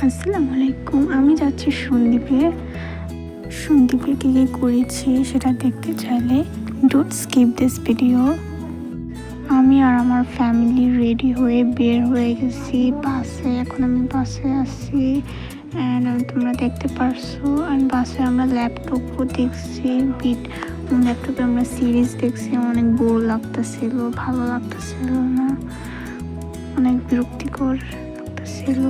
আসসালামু আলাইকুম। আমি যাচ্ছি সন্দ্বীপে। সন্দ্বীপে কী কী করেছি সেটা দেখতে চাইলে ডোন্ট স্কিপ দিস ভিডিও। আমি আর আমার ফ্যামিলি রেডি হয়ে বের হয়ে গেছি বাসে। এখন আমি বাসে আসছি অ্যান্ড তোমরা দেখতে পারছো। অ্যান্ড বাসে আমরা ল্যাপটপও দেখছি, ল্যাপটপে আমরা সিরিজ দেখছি। অনেক বোর লাগতেছিল, ভালো লাগতেছিল না, অনেক বিরক্তিকর লাগতেছিল।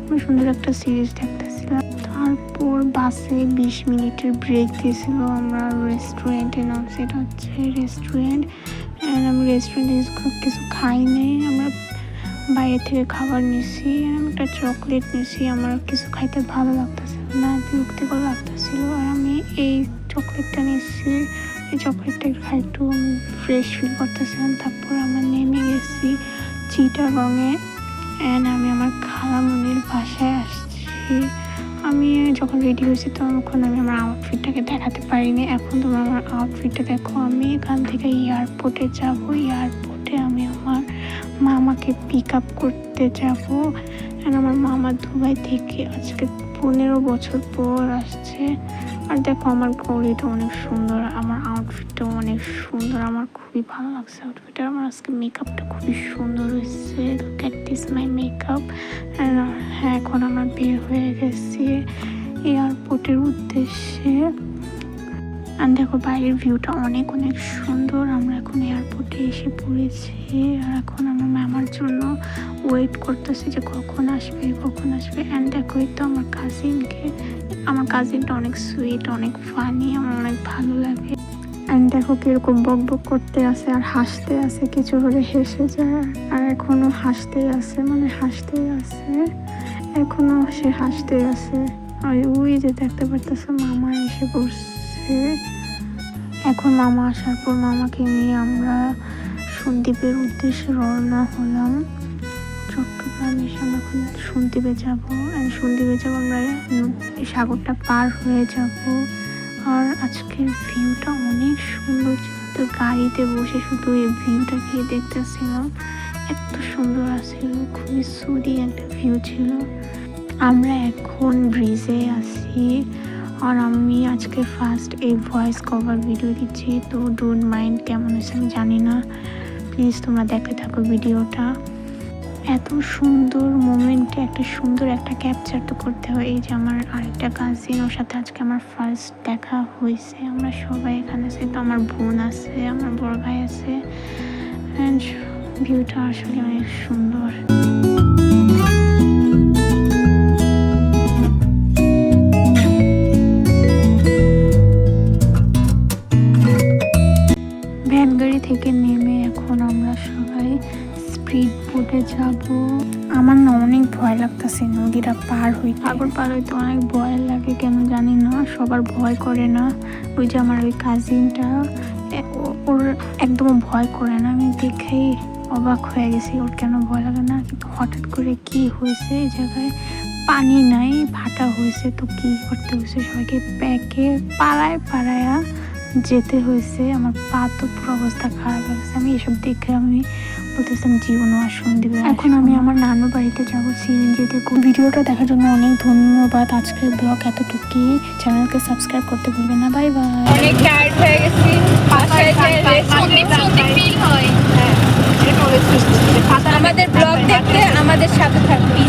আমি সুন্দর একটা সিরিজ দেখতেছিলাম। তারপর বাসে 20 মিনিটের ব্রেক দিয়েছিল। আমরা রেস্টুরেন্টে নামছি, এটা হচ্ছে রেস্টুরেন্ট। অ্যান্ড আমি রেস্টুরেন্টে কিছু খাই নাই, আমরা বাইরে থেকে খাবার নিয়েছি। আমি একটা চকলেট নিয়েছি, আমার কিছু খাইতে ভালো লাগতেছিল না, বিরক্তিকর লাগতেছিল। আর আমি এই চকলেটটা নিয়েছি, এই চকলেটটা খাই একটু ফ্রেশ ফিল করতেছিলাম। তারপর আমরা নেমে গেছি চিটাগংয়ে। অ্যান্ড আমি আমার খালামণির বাসায় আসছি। আমি যখন রেডি হয়েছি তখন আমি আমার আউটফিটটাকে দেখাতে পারিনি। এখন তোমরা আমার আউটফিটটা দেখো। আমি এখান থেকে এয়ারপোর্টে যাব। এয়ারপোর্টে আমি আমার মামাকে পিক আপ করতে যাব। অ্যান্ড আমার মামা দুবাই থেকে আজকে 15 বছর পর আসছে। আর দেখো আমার গড়িটা অনেক সুন্দর, আমার আউটফিটটাও অনেক সুন্দর, আমার খুবই ভালো লাগছে আউটফিটটা। আমার আজকে মেকআপটা খুবই সুন্দর হয়েছে। Look at this my makeup. হ্যাঁ, এখন আমরা বের হয়ে গেছি এয়ারপোর্টের উদ্দেশ্যে। আর দেখো বাইরের ভিউটা অনেক অনেক সুন্দর। আমরা এখন এয়ারপোর্টে এসে পড়েছি। আর এখন আমার মামার জন্য ওয়েট করতেছি যে কখন আসবে। অ্যান্ড দেখো এই তো আমার কাজিনটা অনেক সুইট, অনেক ফানি, আমার অনেক ভালো লাগে। অ্যান্ড দেখো কিরকম বক করতে আছে আর হাসতে আছে, কিছু হলে হেসে যায় আর এখনো হাসতেই আছে, এখনো সে হাসতেই আছে। আর ওই যে দেখতে পারতেছে মামা এসে বসছে। এখন মামা আসার পর মামাকে নিয়ে আমরা সন্দ্বীপের উদ্দেশ্যে রওনা হলাম। চট্টগ্রাম এসে আমরা এখন সন্দ্বীপে যাবো। আর সন্দ্বীপে যাবো আমরা সাগরটা পার হয়ে যাব। আর আজকের ভিউটা অনেক সুন্দর ছিল, তো গাড়িতে বসে শুধু এই ভিউটা গিয়ে দেখতেছিলাম, এত সুন্দর আসছিল, খুবই সুদি একটা ভিউ ছিল। আমরা এখন ব্রিজে আছি। আর আমি আজকে ফার্স্ট এই ভয়েস কভার ভিডিও দিচ্ছি, তো ডোন্ট মাইন্ড। কেমন হয়েছে আমি জানি না, প্লিজ তোমরা দেখতে থাকো ভিডিওটা। এত সুন্দর মোমেন্টে একটা ক্যাপচার তো করতে হয়। এই যে আমার আরেকটা কাজিন, ওর সাথে আজকে আমার ফার্স্ট দেখা হয়েছে। আমরা সবাই এখানে আছি, তো আমার বোন আছে, আমার বড় ভাই আছে। অ্যান্ড ভিউটা আসলে অনেক সুন্দর। ভ্যানগাড়ি থেকে নেমে এখন আমরা সবাই স্পিড বোটে যাব। আমার না অনেক ভয় লাগতেছে নদীটা পার হইতে। সাগর পার হইতে অনেক ভয় লাগে, কেন জানি না, সবার ভয় করে না। ওই যে আমার ওই কাজিনটা, ওর একদম ভয় করে না। আমি দেখেই অবাক হয়ে গেছি ওর কেন ভয় লাগে না। হঠাৎ করে কি হয়েছে, এই জায়গায় পানি নাই, ভাটা হয়েছে, তো কি করতে হয়েছে, সবাইকে প্যাকে পাড়ায়া যেতে হয়েছে। আমার পা তো পুরো অবস্থা খারাপ হয়ে গেছে। আমি এসব দেখে আমি বলতেছিলাম জীবনও আর সন্দ্বীপে। এখন আমি আমার নানুর বাড়িতে যাবো সিএনজিতে। ভিডিওটা দেখার জন্য অনেক ধন্যবাদ। আজকের ব্লগ এতটুকুই। চ্যানেলকে সাবস্ক্রাইব করতে ভুলবেন না। Bye bye. অনেক টায়ার্ড হয়ে গেছি। আমাদের ব্লগ দেখতে আমাদের সাথে থাকবে।